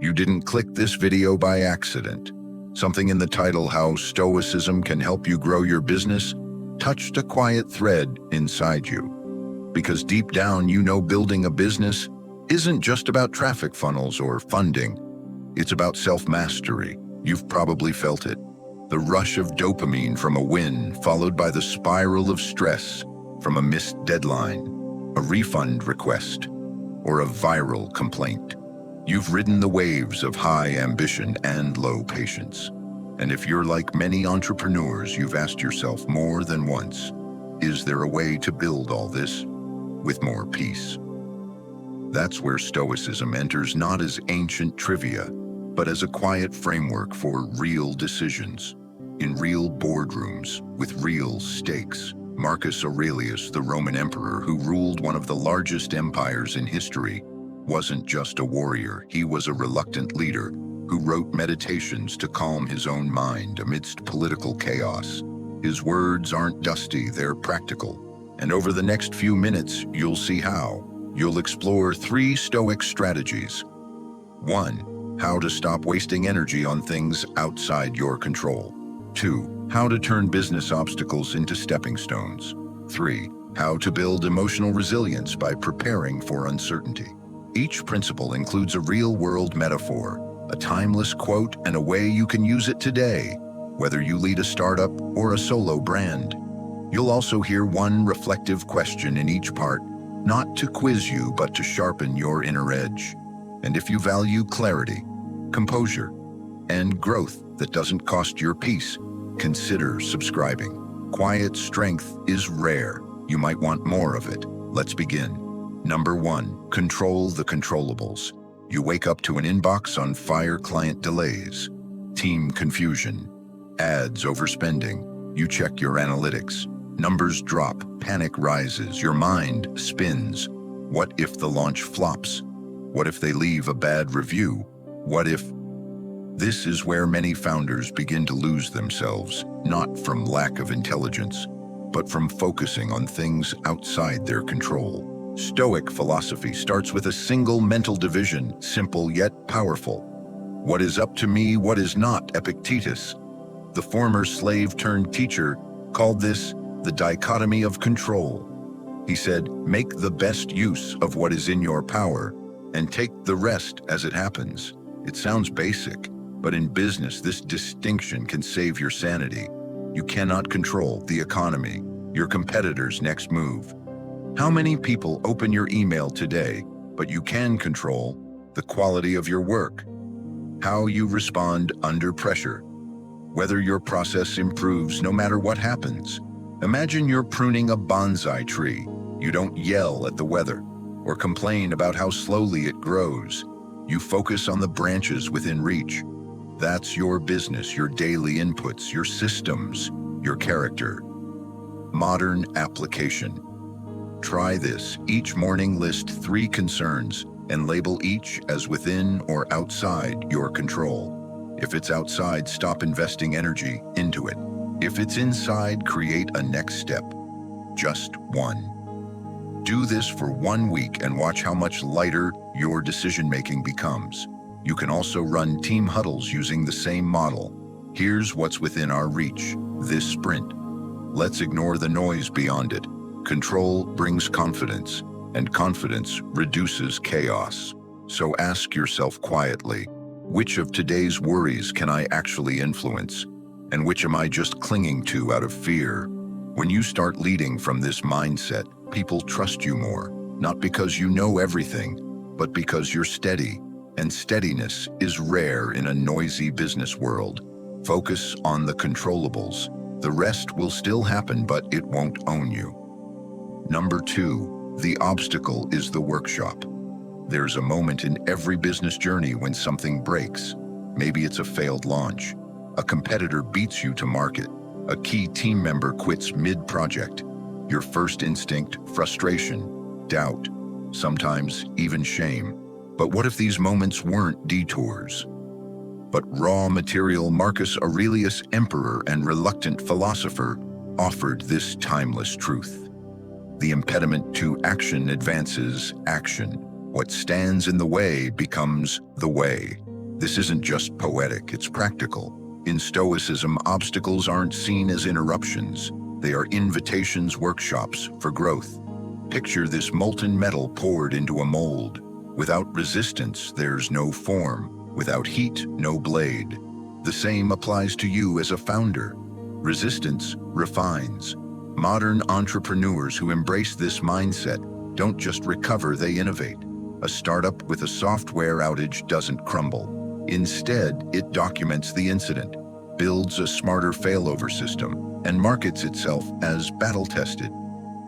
You didn't click this video by accident. Something in the title, How Stoicism Can Help You Grow Your Business, touched a quiet thread inside you. Because deep down, you know building a business isn't just about traffic funnels or funding. It's about self-mastery. You've probably felt it. The rush of dopamine from a win, followed by the spiral of stress from a missed deadline, a refund request, or a viral complaint. You've ridden the waves of high ambition and low patience. And if you're like many entrepreneurs, you've asked yourself more than once, is there a way to build all this with more peace? That's where Stoicism enters, not as ancient trivia, but as a quiet framework for real decisions, in real boardrooms, with real stakes. Marcus Aurelius, the Roman emperor who ruled one of the largest empires in history, wasn't just a warrior. He was a reluctant leader who wrote meditations to calm his own mind amidst political chaos. His words aren't dusty, they're practical. And over the next few minutes, you'll see how. You'll explore 3 Stoic strategies. 1. How to stop wasting energy on things outside your control. 2. How to turn business obstacles into stepping stones. 3. How to build emotional resilience by preparing for uncertainty. Each principle includes a real-world metaphor, a timeless quote, and a way you can use it today, whether you lead a startup or a solo brand. You'll also hear one reflective question in each part, not to quiz you, but to sharpen your inner edge. And if you value clarity, composure, and growth that doesn't cost your peace, consider subscribing. Quiet strength is rare. You might want more of it. Let's begin. Number 1, control the controllables. You wake up to an inbox on fire, client delays, team confusion, ads overspending. You check your analytics. Numbers drop, panic rises, your mind spins. What if the launch flops? What if they leave a bad review? What if... This is where many founders begin to lose themselves, not from lack of intelligence, but from focusing on things outside their control. Stoic philosophy starts with a single mental division, simple yet powerful. What is up to me, what is not? Epictetus, the former slave-turned-teacher, called this the dichotomy of control. He said, make the best use of what is in your power and take the rest as it happens. It sounds basic, but in business, this distinction can save your sanity. You cannot control the economy, your competitor's next move. How many people open your email today, but you can control the quality of your work, how you respond under pressure, whether your process improves no matter what happens. Imagine you're pruning a bonsai tree. You don't yell at the weather or complain about how slowly it grows. You focus on the branches within reach. That's your business, your daily inputs, your systems, your character. Modern application. Try this. Each morning list 3 concerns and label each as within or outside your control. If it's outside, stop investing energy into it. If it's inside, create a next step. Just 1. Do this for 1 week and watch how much lighter your decision-making becomes. You can also run team huddles using the same model. Here's what's within our reach this sprint. Let's ignore the noise beyond it. Control brings confidence, and confidence reduces chaos. So ask yourself quietly, which of today's worries can I actually influence? And which am I just clinging to out of fear? When you start leading from this mindset, people trust you more, not because you know everything, but because you're steady. And steadiness is rare in a noisy business world. Focus on the controllables. The rest will still happen, but it won't own you. Number 2, the obstacle is the workshop. There's a moment in every business journey when something breaks. Maybe it's a failed launch. A competitor beats you to market. A key team member quits mid-project. Your first instinct, frustration, doubt, sometimes even shame. But what if these moments weren't detours, but raw material? Marcus Aurelius, emperor and reluctant philosopher, offered this timeless truth. The impediment to action advances action. What stands in the way becomes the way. This isn't just poetic, it's practical. In Stoicism, obstacles aren't seen as interruptions. They are invitations, workshops for growth. Picture this molten metal poured into a mold. Without resistance, there's no form. Without heat, no blade. The same applies to you as a founder. Resistance refines. Modern entrepreneurs who embrace this mindset don't just recover, they innovate. A startup with a software outage doesn't crumble. Instead, it documents the incident, builds a smarter failover system, and markets itself as battle-tested.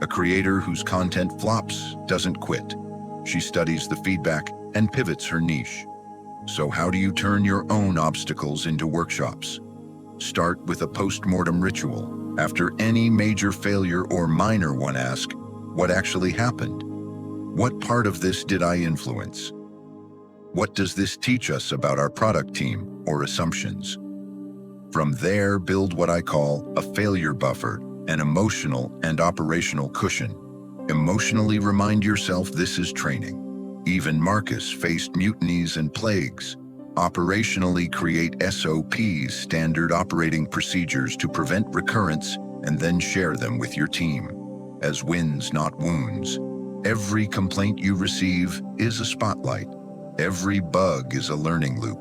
A creator whose content flops doesn't quit. She studies the feedback and pivots her niche. So how do you turn your own obstacles into workshops? Start with a post-mortem ritual. After any major failure or minor one, ask, what actually happened? What part of this did I influence? What does this teach us about our product team or assumptions? From there, build what I call a failure buffer, an emotional and operational cushion. Emotionally remind yourself this is training. Even Marcus faced mutinies and plagues. Operationally create SOPs, standard operating procedures, to prevent recurrence, and then share them with your team as wins, not wounds. Every complaint you receive is a spotlight. Every bug is a learning loop.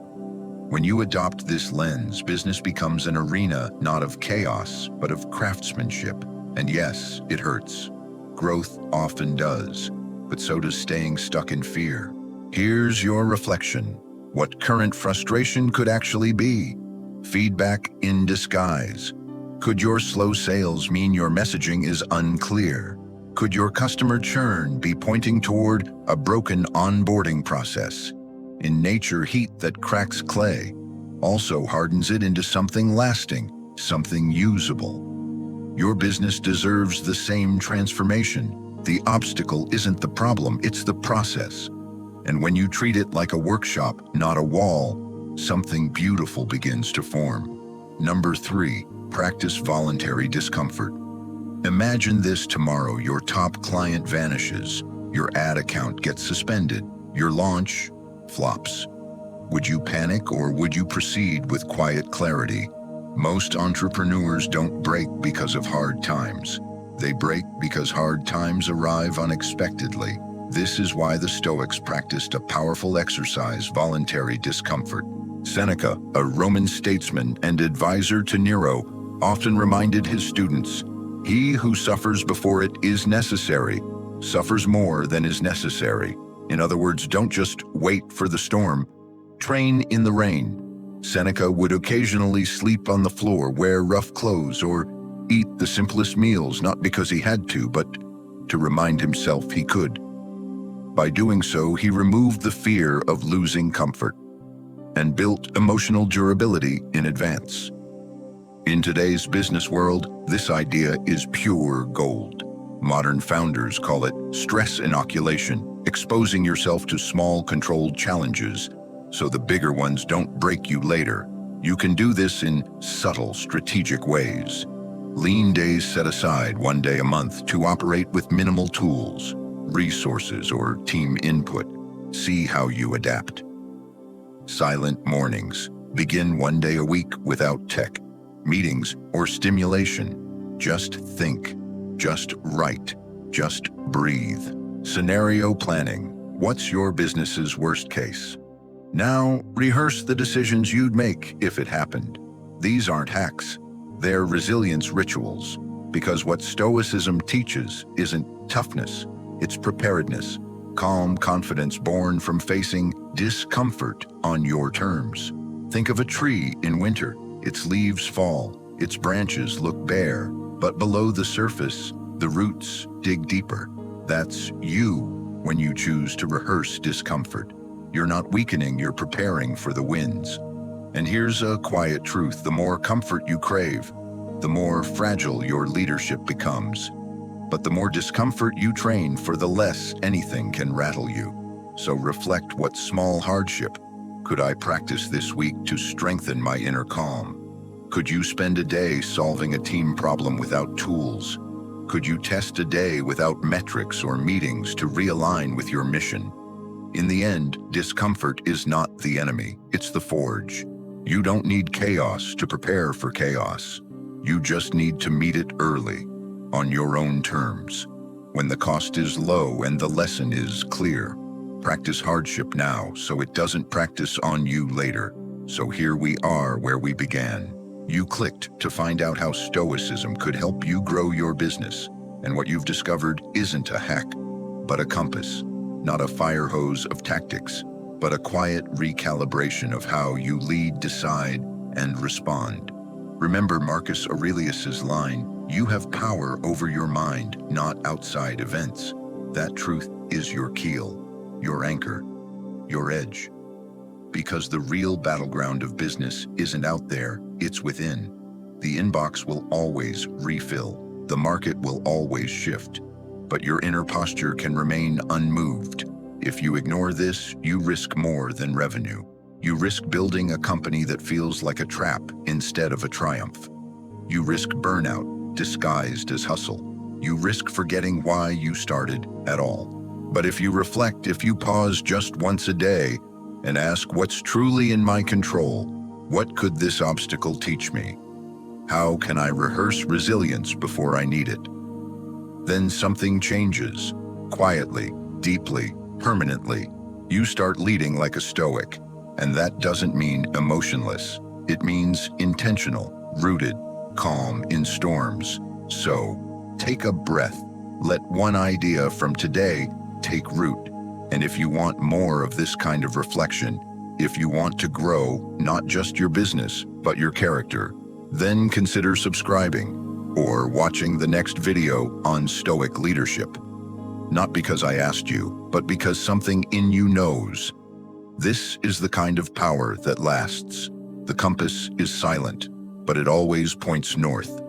When you adopt this lens, business becomes an arena not of chaos, but of craftsmanship. And yes, it hurts. Growth often does, but so does staying stuck in fear. Here's your reflection. What current frustration could actually be? Feedback in disguise. Could your slow sales mean your messaging is unclear? Could your customer churn be pointing toward a broken onboarding process? In nature, heat that cracks clay also hardens it into something lasting, something usable. Your business deserves the same transformation. The obstacle isn't the problem, it's the process. And when you treat it like a workshop, not a wall, something beautiful begins to form. Number 3, practice voluntary discomfort. Imagine this tomorrow: your top client vanishes, your ad account gets suspended, your launch flops. Would you panic, or would you proceed with quiet clarity? Most entrepreneurs don't break because of hard times. They break because hard times arrive unexpectedly. This is why the Stoics practiced a powerful exercise: voluntary discomfort. Seneca, a Roman statesman and advisor to Nero, often reminded his students, "He who suffers before it is necessary, suffers more than is necessary." In other words, don't just wait for the storm, train in the rain. Seneca would occasionally sleep on the floor, wear rough clothes, or eat the simplest meals, not because he had to, but to remind himself he could. By doing so, he removed the fear of losing comfort and built emotional durability in advance. In today's business world, this idea is pure gold. Modern founders call it stress inoculation, exposing yourself to small, controlled challenges so the bigger ones don't break you later. You can do this in subtle, strategic ways. Lean days set aside 1 day a month to operate with minimal tools, resources, or team input. See how you adapt. Silent mornings. Begin 1 day a week without tech, meetings, or stimulation. Just think, just write, just breathe. Scenario planning. What's your business's worst case? Now, rehearse the decisions you'd make if it happened. These aren't hacks. They're resilience rituals. Because what Stoicism teaches isn't toughness, it's preparedness. Calm confidence born from facing discomfort on your terms. Think of a tree in winter. Its leaves fall, its branches look bare, but below the surface, the roots dig deeper. That's you when you choose to rehearse discomfort. You're not weakening, you're preparing for the winds. And here's a quiet truth: the more comfort you crave, the more fragile your leadership becomes. But the more discomfort you train for, the less anything can rattle you. So reflect: what small hardship could I practice this week to strengthen my inner calm? Could you spend a day solving a team problem without tools? Could you test a day without metrics or meetings to realign with your mission? In the end, discomfort is not the enemy, it's the forge. You don't need chaos to prepare for chaos. You just need to meet it early, on your own terms, when the cost is low and the lesson is clear. Practice hardship now so it doesn't practice on you later. So here we are where we began. You clicked to find out how Stoicism could help you grow your business. And what you've discovered isn't a hack, but a compass. Not a fire hose of tactics, but a quiet recalibration of how you lead, decide, and respond. Remember Marcus Aurelius's line, "You have power over your mind, not outside events." That truth is your keel, your anchor, your edge. Because the real battleground of business isn't out there, it's within. The inbox will always refill. The market will always shift. But your inner posture can remain unmoved. If you ignore this, you risk more than revenue. You risk building a company that feels like a trap instead of a triumph. You risk burnout, disguised as hustle. You risk forgetting why you started at all. But if you reflect, if you pause just once a day and ask, what's truly in my control? What could this obstacle teach me? How can I rehearse resilience before I need it? Then something changes, quietly, deeply, permanently. You start leading like a Stoic, and that doesn't mean emotionless. It means intentional, rooted, calm in storms. So, take a breath. Let one idea from today take root. And if you want more of this kind of reflection, if you want to grow not just your business, but your character, then consider subscribing or watching the next video on Stoic leadership. Not because I asked you, but because something in you knows. This is the kind of power that lasts. The compass is silent, but it always points north.